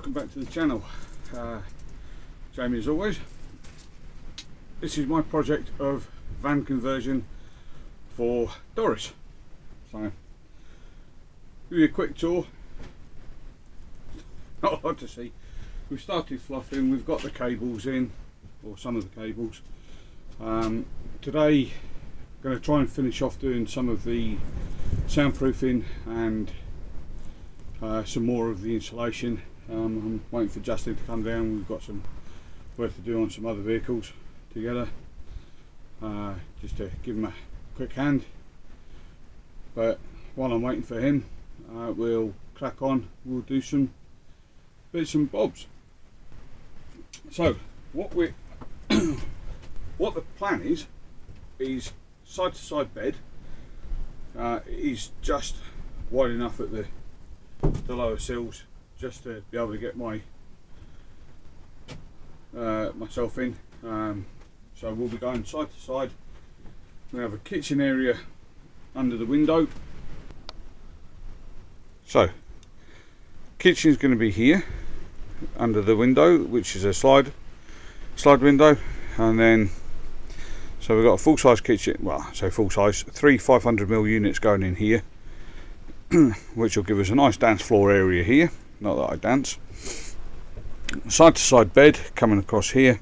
welcome back to the channel. Jamie as always. This is my project of van conversion for Doris. So, give you a quick tour. Not hard to see. We've started fluffing, we've got the cables in, or some of the cables. Today I'm going to try and finish off doing some of the soundproofing and some more of the insulation. I'm waiting for Justin to come down. We've got some work to do on some other vehicles together, just to give him a quick hand. But while I'm waiting for him, we'll crack on. We'll do some bits and bobs. So what the plan is side to side bed. It is just wide enough at the lower sills just to be able to get my myself in. So we'll be going side to side. We have a kitchen area under the window. So kitchen is going to be here under the window, which is a slide window, and then so we've got a full size kitchen. Well, I say full size, 3 500mm units going in here, which will give us a nice dance floor area here. Not that I dance. Side to side bed coming across here,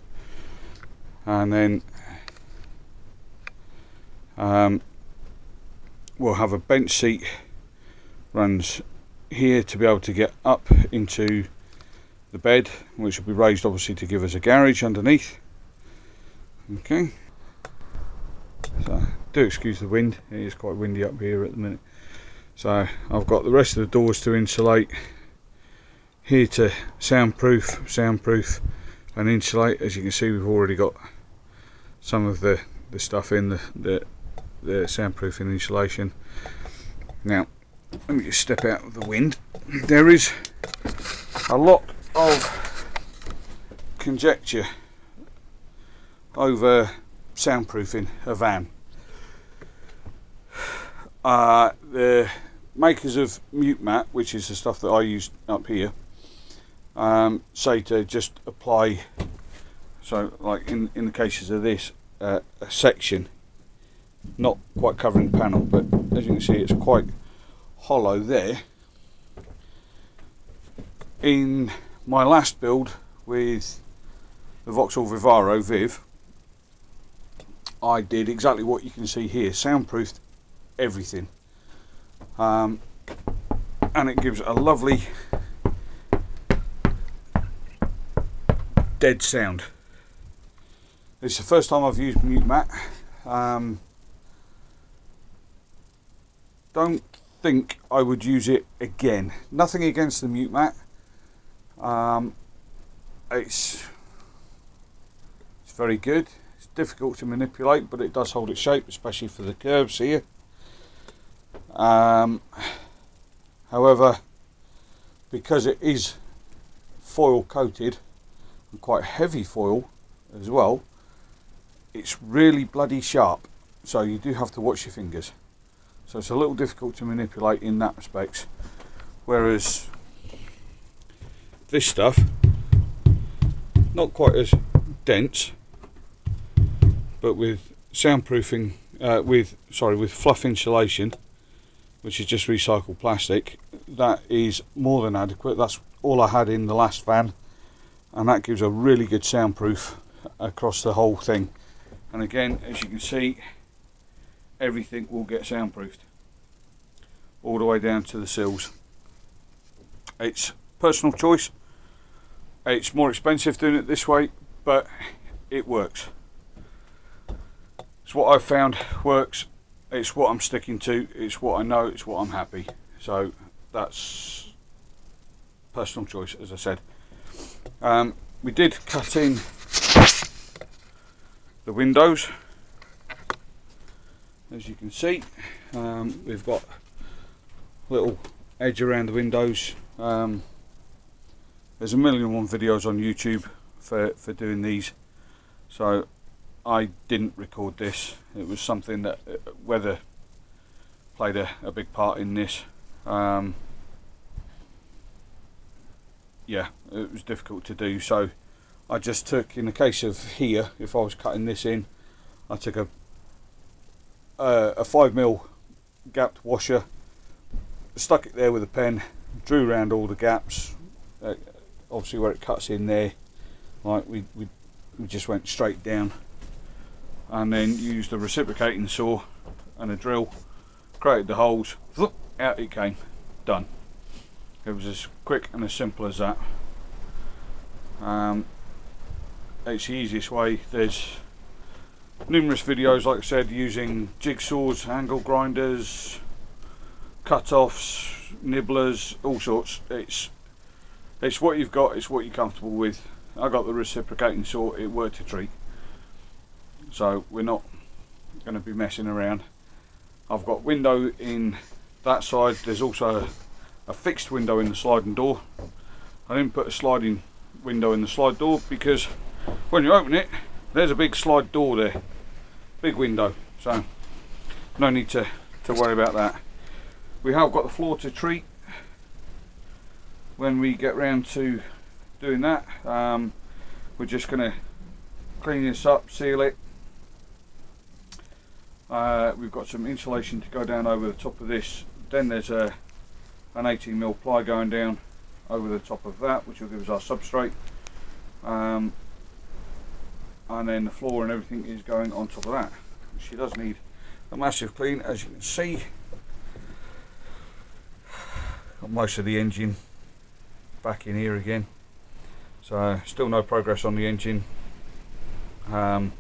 and then we'll have a bench seat runs here to be able to get up into the bed, which will be raised obviously to give us a garage underneath. Okay, so do excuse the wind, it is quite windy up here at the minute. So I've got the rest of the doors to insulate, here to soundproof and insulate. As you can see, we've already got some of the stuff in the soundproofing insulation. Now let me just step out of the wind. There is a lot of conjecture over soundproofing a van. The makers of mute mat, which is the stuff that I use up here, say to just apply, so like in the cases of this, a section, not quite covering the panel, but as you can see it's quite hollow there. In my last build with the Vauxhall Vivaro Viv, I did exactly what you can see here, soundproofed everything, and it gives a lovely dead sound. It's the first time I've used mute mat. Don't think I would use it again. Nothing against the mute mat. It's very good. It's difficult to manipulate, but it does hold its shape, especially for the curves here. However, because it is foil coated and quite heavy foil as well, it's really bloody sharp, so you do have to watch your fingers. So it's a little difficult to manipulate in that respect, whereas this stuff, not quite as dense, but with soundproofing, with fluff insulation, which is just recycled plastic, that is more than adequate. That's all I had in the last van, and that gives a really good soundproof across the whole thing. And again, as you can see, everything will get soundproofed all the way down to the sills. It's personal choice. It's more expensive doing it this way, but it works. It's what I've found works. It's what I'm sticking to. It's what I know. It's what I'm happy. So that's personal choice, as I said. We did cut in the windows, as you can see. We've got a little edge around the windows. There's a million and one videos on YouTube for doing these, so I didn't record this. It was something that weather played a big part in this. yeah, it was difficult to do. So I just took, in the case of here, if I was cutting this in, I took a 5mm gapped washer, stuck it there with a pen, drew around all the gaps, obviously where it cuts in there, like we just went straight down, and then used a reciprocating saw and a drill, created the holes, out it came, done. It was as quick and as simple as that. It's the easiest way. There's numerous videos, like I said, using jigsaws, angle grinders, cut-offs, nibblers, all sorts. It's what you've got, it's what you're comfortable with. I got the reciprocating saw, it worked a treat. So we're not going to be messing around. I've got window in that side. There's also a fixed window in the sliding door. I didn't put a sliding window in the slide door because when you open it, there's a big slide door there, big window, so no need to worry about that. We have got the floor to treat when we get round to doing that. We're just going to clean this up, seal it. We've got some insulation to go down over the top of this. Then there's an 18mm ply going down over the top of that, which will give us our substrate. And then the floor and everything is going on top of that. She does need a massive clean, as you can see. Got most of the engine back in here again, so still no progress on the engine. We're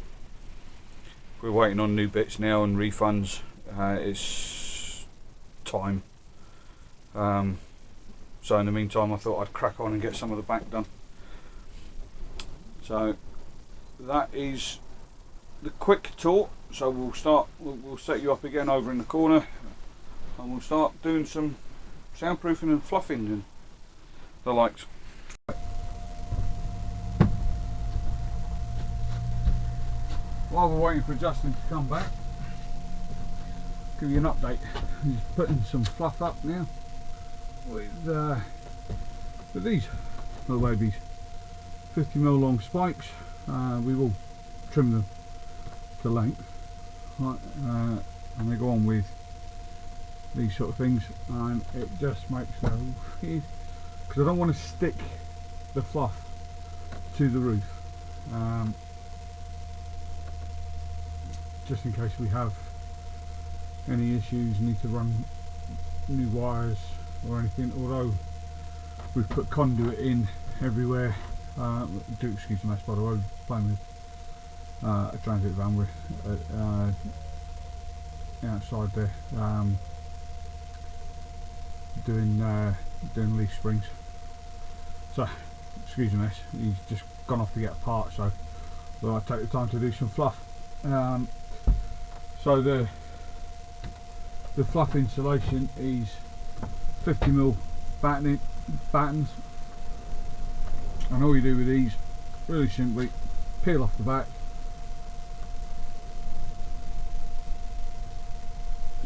waiting on new bits now and refunds. It's time. So in the meantime I thought I'd crack on and get some of the back done. So that is the quick tour. So we'll set you up again over in the corner, and we'll start doing some soundproofing and fluffing and the likes. While we're waiting for Justin to come back, give you an update. He's putting some fluff up now with these little babies, 50mm long spikes. We will trim them to length, right, and they go on with these sort of things, and it just makes no, because I don't want to stick the fluff to the roof, just in case we have any issues, need to run new wires or anything. Although we've put conduit in everywhere. Do excuse the mess, by the way, playing with a transit van with outside there, doing leaf springs. So excuse the mess, he's just gone off to get a part, so I take the time to do some fluff. So the fluff insulation is 50mm battens, and all you do with these, really simply, peel off the back,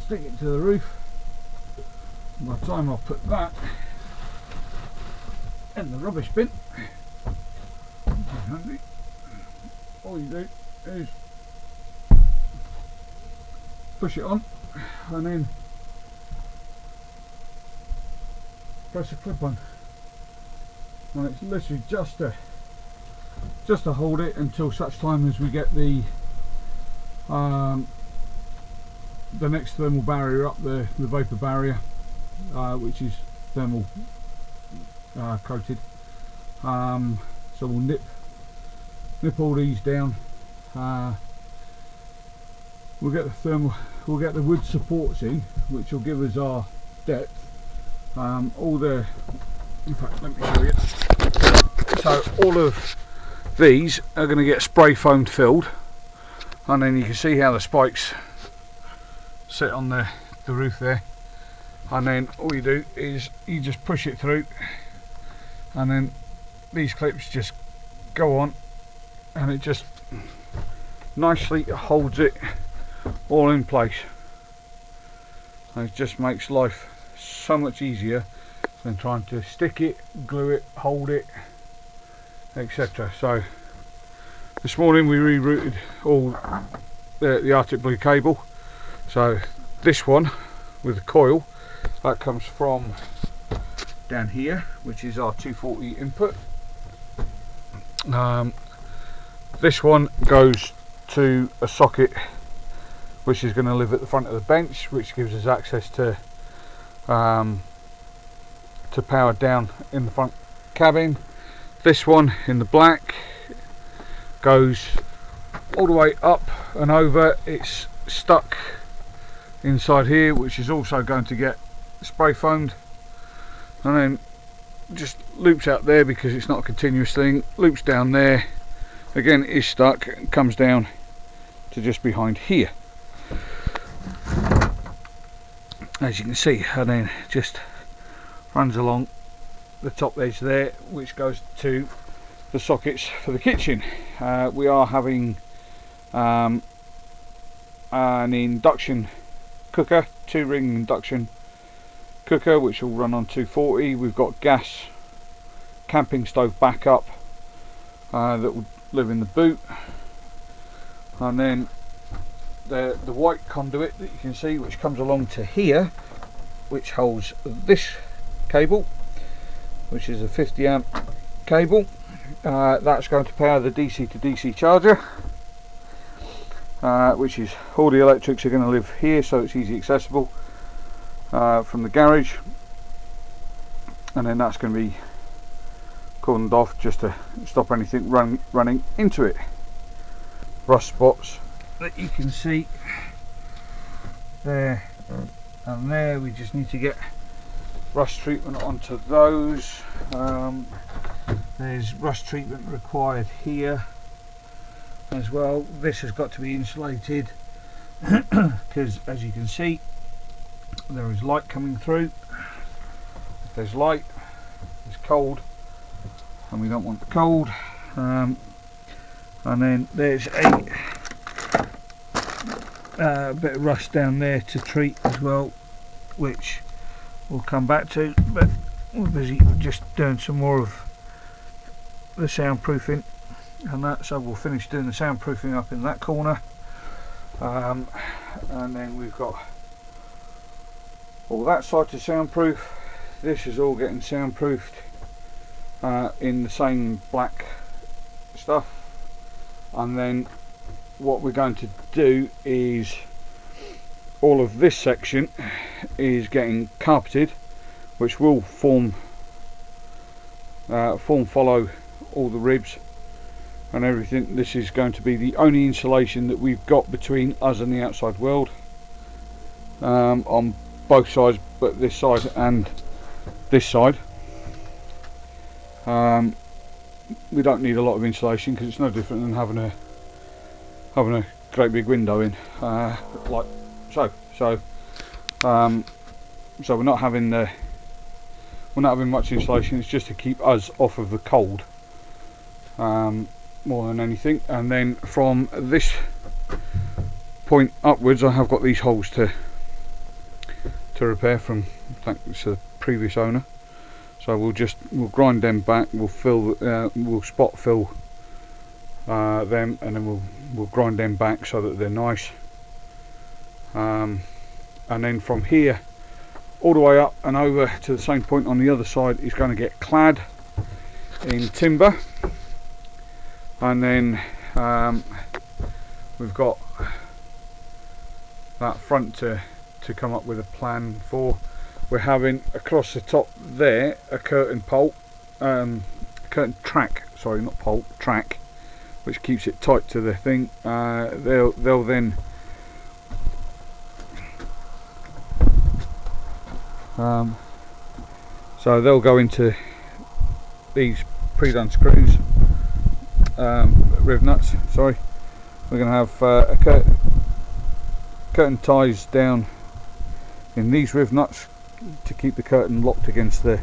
stick it to the roof. By the time I'll put that in the rubbish bin, all you do is push it on and then press a clip on, and it's literally just to hold it until such time as we get the next thermal barrier up, the vapor barrier, which is thermal coated. So we'll nip all these down. We'll get the wood supports in, which will give us our depth. In fact, let me show you. So all of these are going to get spray foamed filled, and then you can see how the spikes sit on the roof there, and then all you do is you just push it through, and then these clips just go on, and it just nicely holds it all in place. And it just makes life so much easier than trying to stick it, glue it, hold it, etc. So this morning we rerouted all the Arctic Blue cable. So this one with the coil, that comes from down here, which is our 240 input. This one goes to a socket which is going to live at the front of the bench, which gives us access to power down in the front cabin. This one in the black goes all the way up and over. It's stuck inside here, which is also going to get spray foamed, and then just loops out there because it's not a continuous thing, loops down there, again it is stuck, and comes down to just behind here, as you can see, and then just runs along the top edge there, which goes to the sockets for the kitchen. We are having an induction cooker, 2-ring induction cooker, which will run on 240. We've got gas camping stove backup that will live in the boot, and then the white conduit that you can see, which comes along to here, which holds this cable, which is a 50 amp cable. That's going to power the DC to DC charger, which is all the electrics are going to live here, so it's easy accessible from the garage, and then that's going to be cordoned off just to stop anything running into it. Rust spots that you can see there and there, we just need to get rust treatment onto those. There's rust treatment required here as well. This has got to be insulated because, as you can see, there is light coming through. If there's light, it's cold, and we don't want the cold. And then there's a bit of rust down there to treat as well, which we'll come back to, but we're busy just doing some more of the soundproofing and that, so we'll finish doing the soundproofing up in that corner, and then we've got all that side to soundproof. This is all getting soundproofed in the same black stuff, and then what we're going to do is all of this section is getting carpeted, which will form follow all the ribs and everything. This is going to be the only insulation that we've got between us and the outside world, on both sides, but this side and this side. We don't need a lot of insulation because it's no different than having a great big window in, like so. So we're not having much insulation. It's just to keep us off of the cold, more than anything. And then from this point upwards, I have got these holes to repair from, thanks to the previous owner. So we'll grind them back. We'll spot fill them, and then we'll grind them back so that they're nice. And then from here all the way up and over to the same point on the other side is going to get clad in timber, and then we've got that front to come up with a plan for. We're having across the top there a curtain track, sorry, not pole, track, which keeps it tight to the thing. They'll then so they'll go into these pre-done screws, riv nuts, sorry. We're going to have a curtain ties down in these riv nuts to keep the curtain locked against the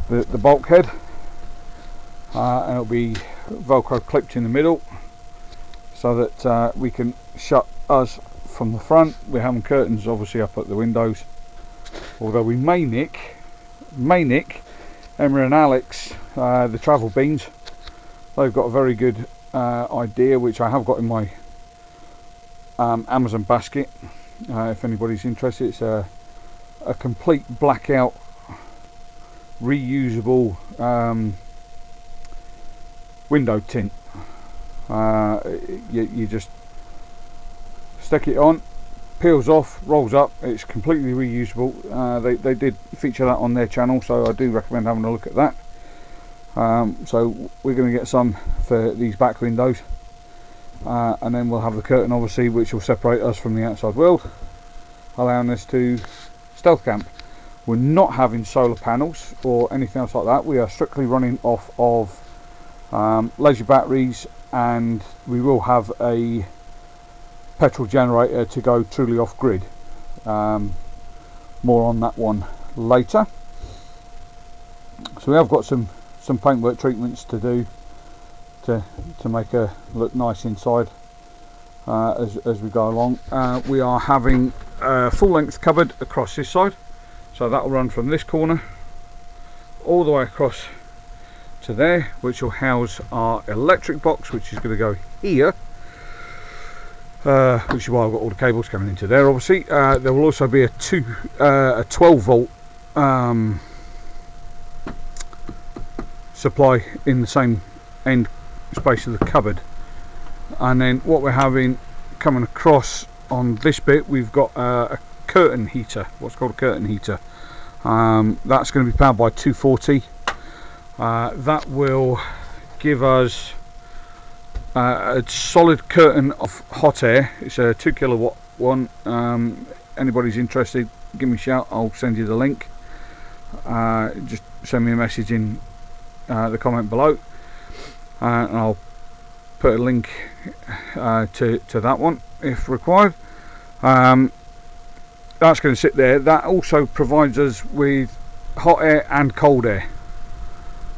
bulkhead, and it'll be velcro clipped in the middle so that we can shut us from the front. We're having curtains obviously up at the windows, although we may nick Manic, Emma and Alex, the travel beans, they've got a very good idea, which I have got in my Amazon basket. If anybody's interested, it's a complete blackout reusable window tint. You just stick it on, peels off, rolls up, it's completely reusable. They did feature that on their channel, so I do recommend having a look at that. So we're going to get some for these back windows, and then we'll have the curtain obviously, which will separate us from the outside world, allowing us to stealth camp. We're not having solar panels or anything else like that. We are strictly running off of laser batteries, and we will have a petrol generator to go truly off grid. More on that one later. So we have got some paintwork treatments to do to make her look nice inside as we go along. We are having a full length cupboard across this side, so that will run from this corner all the way across to there, which will house our electric box, which is going to go here, which is why I've got all the cables coming into there. Obviously there will also be a 12 volt supply in the same end space of the cupboard. And then what we're having coming across on this bit, we've got a curtain heater, what's called a curtain heater. That's going to be powered by 240. That will give us a solid curtain of hot air. It's a 2 kilowatt one. Anybody's interested, give me a shout, I'll send you the link. Just send me a message in the comment below, and I'll put a link to that one if required. That's going to sit there. That also provides us with hot air and cold air,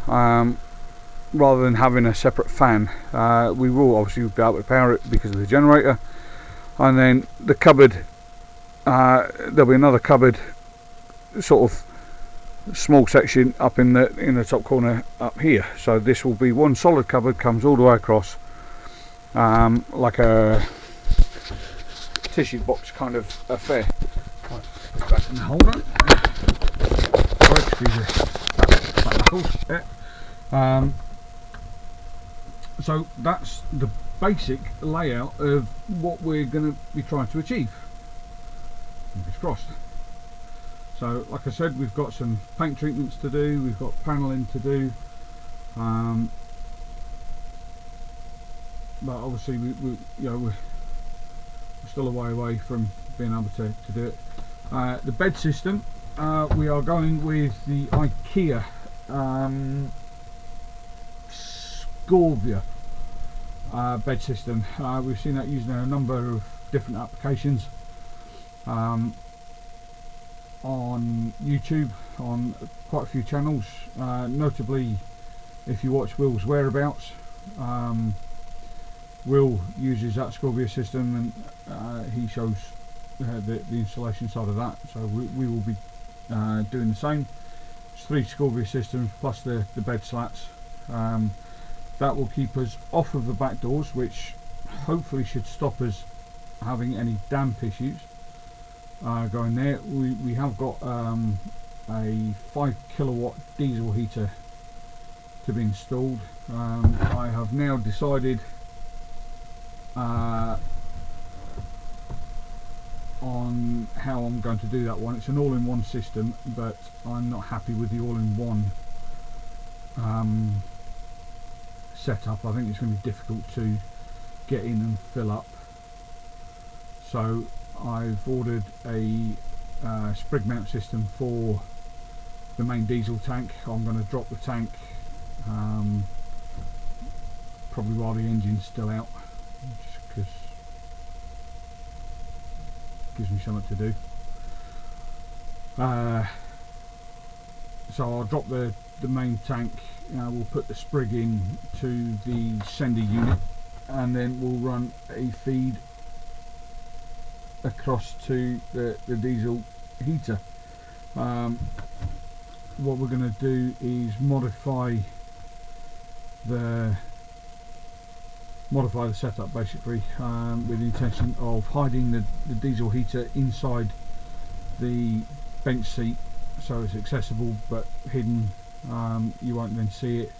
rather than having a separate fan. We will obviously be able to power it because of the generator. And then the cupboard, there'll be another cupboard, sort of small section up in the top corner up here. So this will be one solid cupboard, comes all the way across, like a tissue box kind of affair. Right, put it back in the holder. Sorry, excuse me. Yeah. So that's the basic layout of what we're going to be trying to achieve. Fingers crossed. So like I said, we've got some paint treatments to do, we've got paneling to do, but obviously we're still a way away from being able to do it. The bed system, we are going with the IKEA Scorvia bed system. We've seen that used in a number of different applications on YouTube, on quite a few channels, notably if you watch Will's Whereabouts. Will uses that Scorvia system, and he shows the installation side of that, so we will be doing the same. It's 3 Scorvia systems plus the bed slats. That will keep us off of the back doors, which hopefully should stop us having any damp issues going there. We have got a 5 kilowatt diesel heater to be installed. I have now decided on how I'm going to do that one. It's an all-in-one system, but I'm not happy with the all-in-one setup. I think it's going to be difficult to get in and fill up, so I've ordered a sprig mount system for the main diesel tank. I'm going to drop the tank probably while the engine's still out, just because it gives me something to do. So I'll drop the main tank, we'll put the sprig in to the sender unit, and then we'll run a feed across to the diesel heater. what we're going to do is modify the setup basically, with the intention of hiding the diesel heater inside the bench seat so it's accessible but hidden. You won't then see it.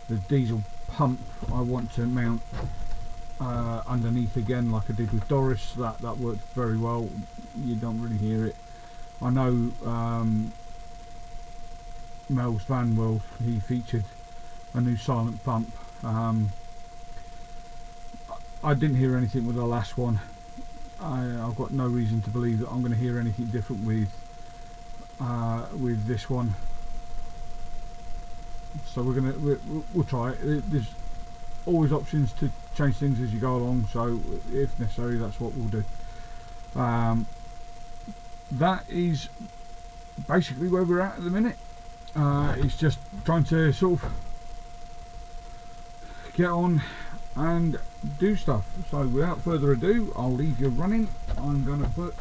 The diesel pump I want to mount underneath again, like I did with Doris. That worked very well. You don't really hear it. I know Mel's Van World, he featured a new silent pump. I didn't hear anything with the last one. I've got no reason to believe that I'm going to hear anything different with this one. So we'll try it. There's always options to change things as you go along, so if necessary that's what we'll do. That is basically where we're at the minute. It's just trying to sort of get on and do stuff. So without further ado, I'll leave you running. I'm going to put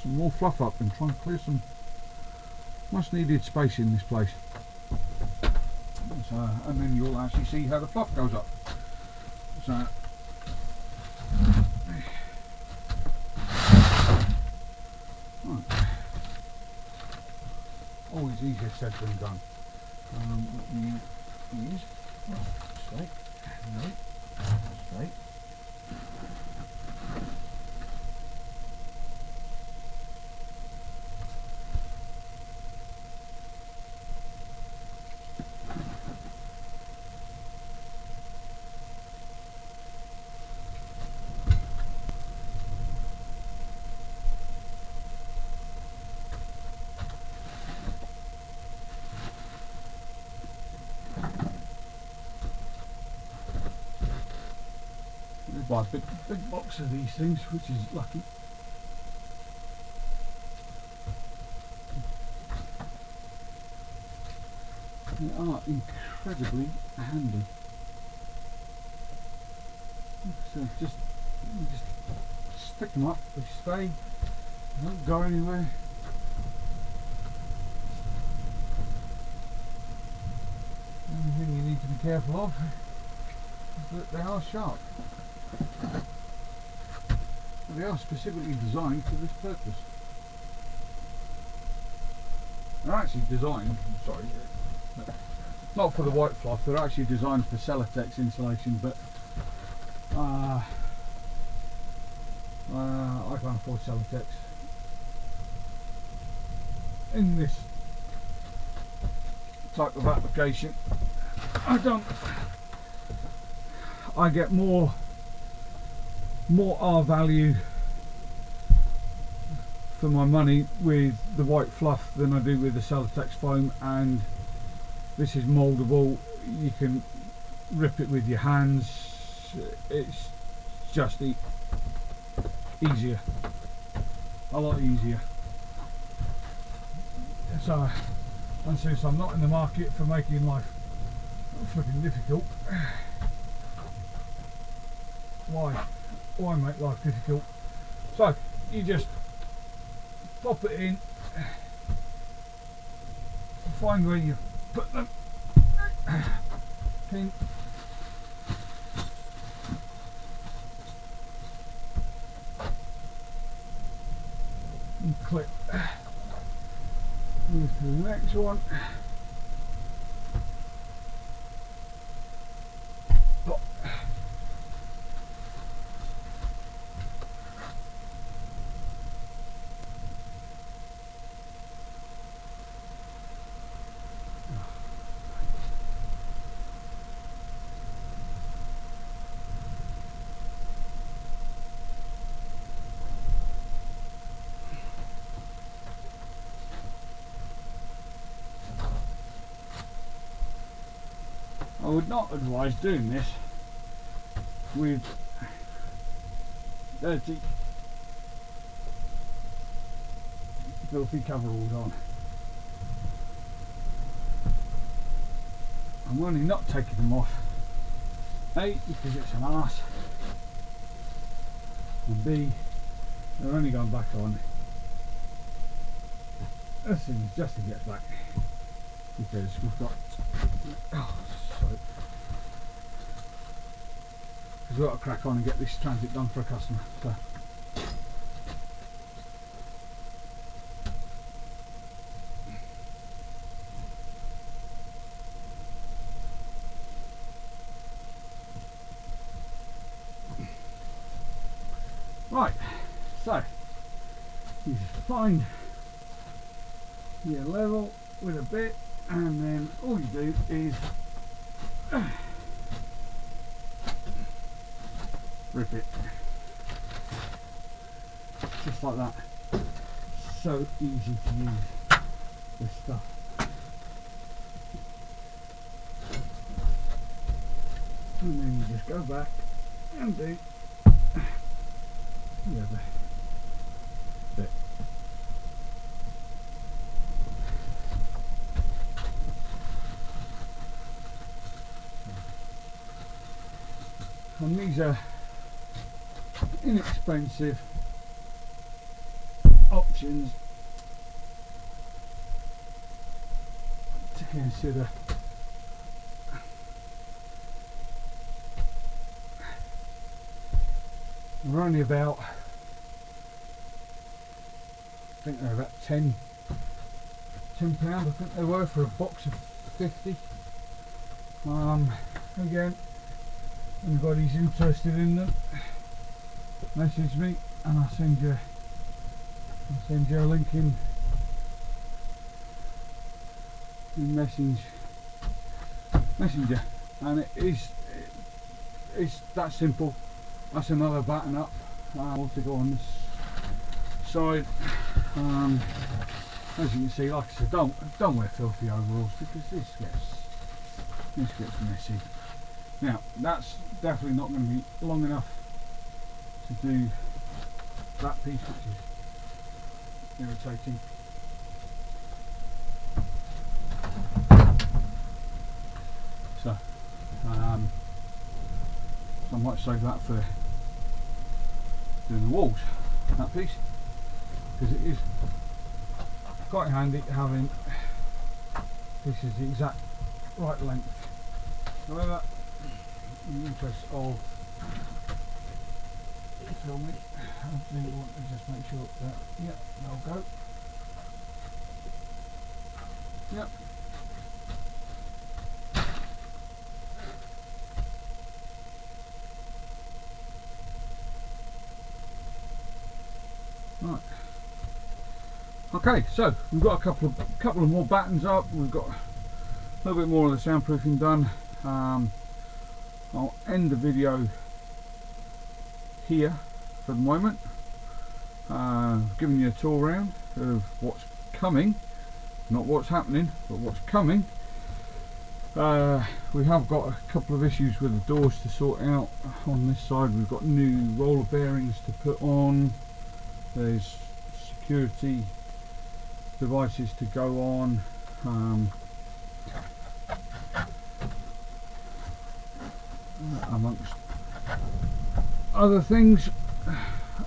some more fluff up and try and clear some much needed space in this place. So, and then you'll actually see how the fluff goes up. So right. Always easier said than done. Let me use straight, no, straight. Buy a big box of these things, which is lucky. They are incredibly handy. So just stick them up, they stay, they don't go anywhere. The only thing you need to be careful of is that they are sharp. They are specifically designed for this purpose. They're actually designed, not for the white fluff, they're actually designed for Celotex insulation, but I can't afford Celotex. In this type of application, I get more R value for my money with the white fluff than I do with the Celotex foam, and this is mouldable. You can rip it with your hands. It's just easier, a lot easier. So, and since I'm not in the market for making life flipping difficult, why make life difficult? So you just pop it in, find where you put them, pin, and clip. Move to the next one. Pop. I would not advise doing this with dirty, filthy coveralls on. I'm only not taking them off, A, because it's an arse, and B, they're only going back on as soon as Justin gets back. because we've got sorry, because we've got to crack on and get this transit done for a customer. So. Right, so you just find your level with a bit, and then all you do is rip it, just like that. So easy to use this stuff. And then you just go back and do the other bit. And these are inexpensive options to consider. They're only about, I think they're about £10. I think they were for a box of 50. Again, anybody's interested in them, message me and I'll send you a link in Messenger, and it's that simple. That's another button up. I'll to go on this side. As you can see, like I said, don't wear filthy overalls because this gets messy. Now that's definitely not going to be long enough to do that piece, which is irritating. So I might save that for doing the walls, that piece, because it is quite handy having this is the exact right length. However, in the interest of filming, I do want to just make sure that, yep, they'll go. Yep. Right. Okay, so we've got a couple of more battens up. We've got a little bit more of the soundproofing done. I'll end the video here for the moment. Giving you a tour around of what's coming, not what's happening, but what's coming. We have got a couple of issues with the doors to sort out. On this side we've got new roller bearings to put on. There's security devices to go on. Amongst other things,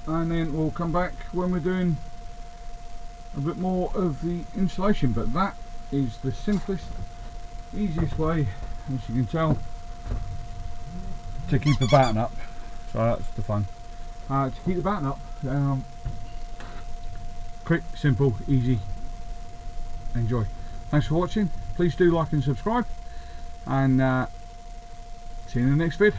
and then we'll come back when we're doing a bit more of the installation. But that is the simplest, easiest way, as you can tell, to keep the batten up. So that's the fun. To keep the batten up, quick, simple, easy. Enjoy. Thanks for watching. Please do like and subscribe, and see you in the next vid.